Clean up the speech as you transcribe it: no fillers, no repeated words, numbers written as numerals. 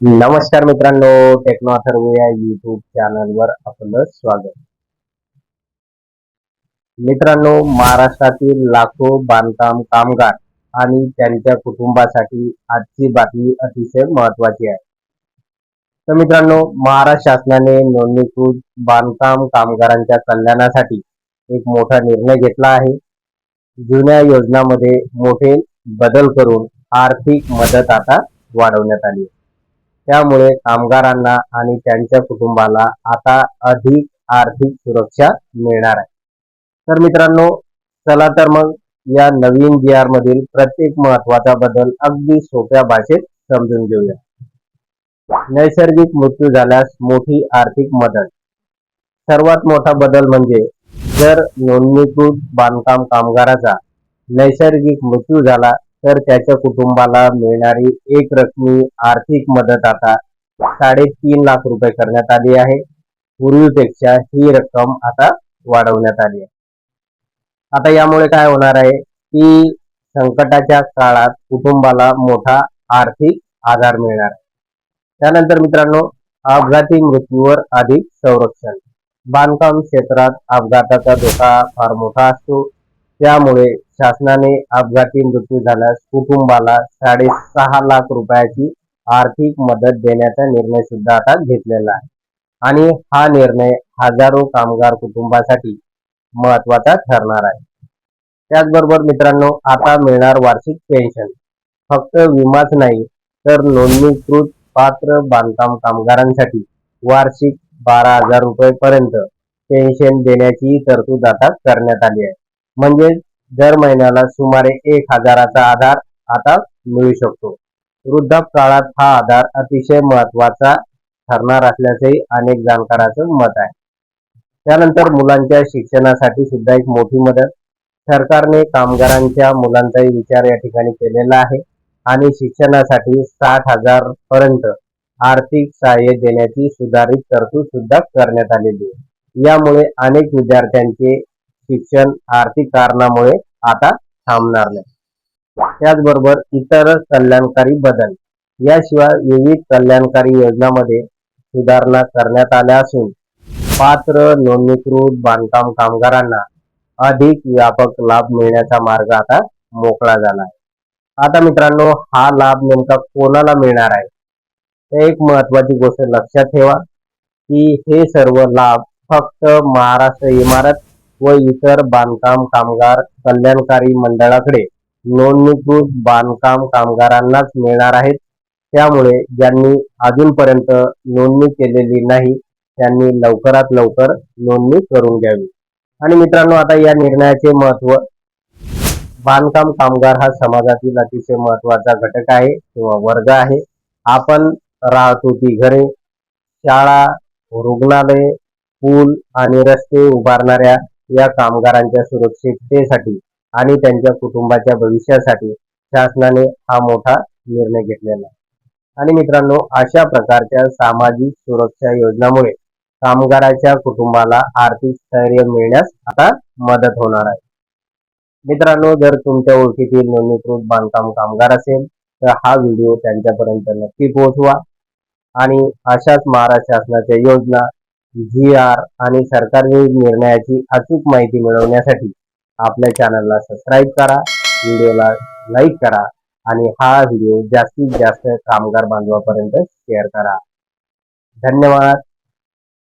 नमस्कार मित्रांनो, टेक्नो अथर्व या युट्यूब चॅनलवर आपलं स्वागत. मित्रांनो, महाराष्ट्रातील लाखो बांधकाम कामगार आणि त्यांच्या कुटुंबासाठी आजची बातमी अतिशय महत्त्वाची आहे. तर मित्रांनो, महाराष्ट्र शासनाने नोंदणीकृत बांधकाम कामगारांच्या कल्याणासाठी एक मोठा निर्णय घेतला आहे. जुन्या योजनांमध्ये मोठे बदल करून आर्थिक मदत आता वाढवण्यात आली. त्यामुळे कामगारांना आणि त्यांच्या कुटुंबाला आता अधिक आर्थिक सुरक्षा मिळणार आहे. तर मित्रांनो, चला तर मग या नवीन जी.आर. मधील प्रत्येक महत्त्वाचा बदल अगदी सोप्या भाषेत समजून घेऊया. नैसर्गिक मृत्यू झाल्यास मोठी आर्थिक मदत. सर्वात मोठा बदल म्हणजे जर नोंदणीकृत बांधकाम कामगाराचा नैसर्गिक मृत्यू झाला तर त्याच्या कुटुंबाला मिळणारी एक रकमी आर्थिक मदत आता 3.5 लाख रुपये करण्यात आली आहे. पूर्वीपेक्षा ही रक्कम आता वाढवण्यात आली आहे. आता यामुळे काय होणार आहे की संकटाच्या काळात कुटुंबाला मोठा आर्थिक आधार मिळणार आहे. त्यानंतर मित्रांनो, अपघाती मृत्यूवर अधिक संरक्षण. बांधकाम क्षेत्रात अपघाताचा धोका फार मोठा असतो. त्यामुळे शासनाने अपघाती मृत्यू झाल्यास कुटुंबाला 6.5 लाख रुपयाची आर्थिक मदत देण्याचा निर्णय सुद्धा आता घेतलेला आहे. आणि हा निर्णय हजारो कामगार कुटुंबासाठी महत्त्वाचा ठरणार आहे. त्याचबरोबर मित्रांनो, आता मिळणार वार्षिक पेन्शन. फक्त विमाच नाही तर नोंदणीकृत पात्र बांधकाम कामगारांसाठी वार्षिक 12,000 रुपये पर्यंत पेन्शन देण्याची तरतूद आता करण्यात आली आहे. म्हणजे दर महिन्याला सुमारे 1,000चा आधार आता मिळू शकतो. वृद्धापकाळात हा आधार अतिशय महत्त्वाचा ठरणार असल्याचंही अनेक जाणकारांचं मत आहे. त्यानंतर मुलांच्या शिक्षणासाठी सुद्धा एक मोठी मदत. सरकारने कामगारांच्या मुलांचाही विचार या ठिकाणी केलेला आहे आणि शिक्षणासाठी 60,000 पर्यंत आर्थिक सहाय्य देण्याची सुधारित तरतूद सुद्धा करण्यात आलेली आहे. यामुळे अनेक विद्यार्थ्यांचे शिक्षण आर्थिक कारणामुळे आता थांबणार नाही. त्याचबरोबर इतर कल्याणकारी बदल. याशिवाय विविध कल्याणकारी योजनांमध्ये सुधारणा करण्यात आल्या असून पात्र नोंदणीकृत बांधकाम कामगारांना अधिक व्यापक लाभ मिळण्याचा मार्ग आता मोकळा झाला आहे. आता मित्रांनो, हा लाभ नेमका कोणाला मिळणार आहे? एक महत्त्वाची गोष्ट लक्षात ठेवा की हे सर्व लाभ फक्त महाराष्ट्र इमारत व इतर बांधकाम कामगार कल्याणकारी मंडळाकडे नोंदणीकृत बांधकाम कामगारांनाच मिळणार आहेत. त्यामुळे ज्यांनी अजूनपर्यंत नोंदणी केलेली नाही त्यांनी लवकरात लवकर नोंदणी करून घ्यावी. आणि मित्रांनो, आता या निर्णयाचे महत्त्व. बांधकाम कामगार हा समाजातील अतिशय महत्त्वाचा घटक आहे किंवा वर्ग आहे. आपण राहतो ती घरे, शाळा, रुग्णालय, पूल आणि रस्ते उभारणाऱ्या या कामगारांच्या सुरक्षिततेसाठी आणि त्यांच्या कुटुंबाच्या भविष्यासाठी शासनाने हा मोठा निर्णय घेतलेला आहे. आणि मित्रांनो, अशा प्रकारच्या सामाजिक सुरक्षा योजनांमुळे कामगाराच्या कुटुंबाला आर्थिक स्थैर्य मिळण्यास आता मदत होणार आहे. मित्रांनो, जर तुमच्या ओळखीतील नोंदणीकृत बांधकाम कामगार असेल तर हा व्हिडिओ त्यांच्यापर्यंत नक्की पोहोचवा. आणि अशाच महाराष्ट्र शासनाच्या योजना, जी.आर. आणि सरकारी निर्णयाची अचूक माहिती मिळवण्यासाठी आपल्या चॅनलला सबस्क्राईब करा, व्हिडिओला लाईक करा आणि हा व्हिडिओ जास्तीत जास्त कामगार बांधवांपर्यंत शेअर करा. धन्यवाद.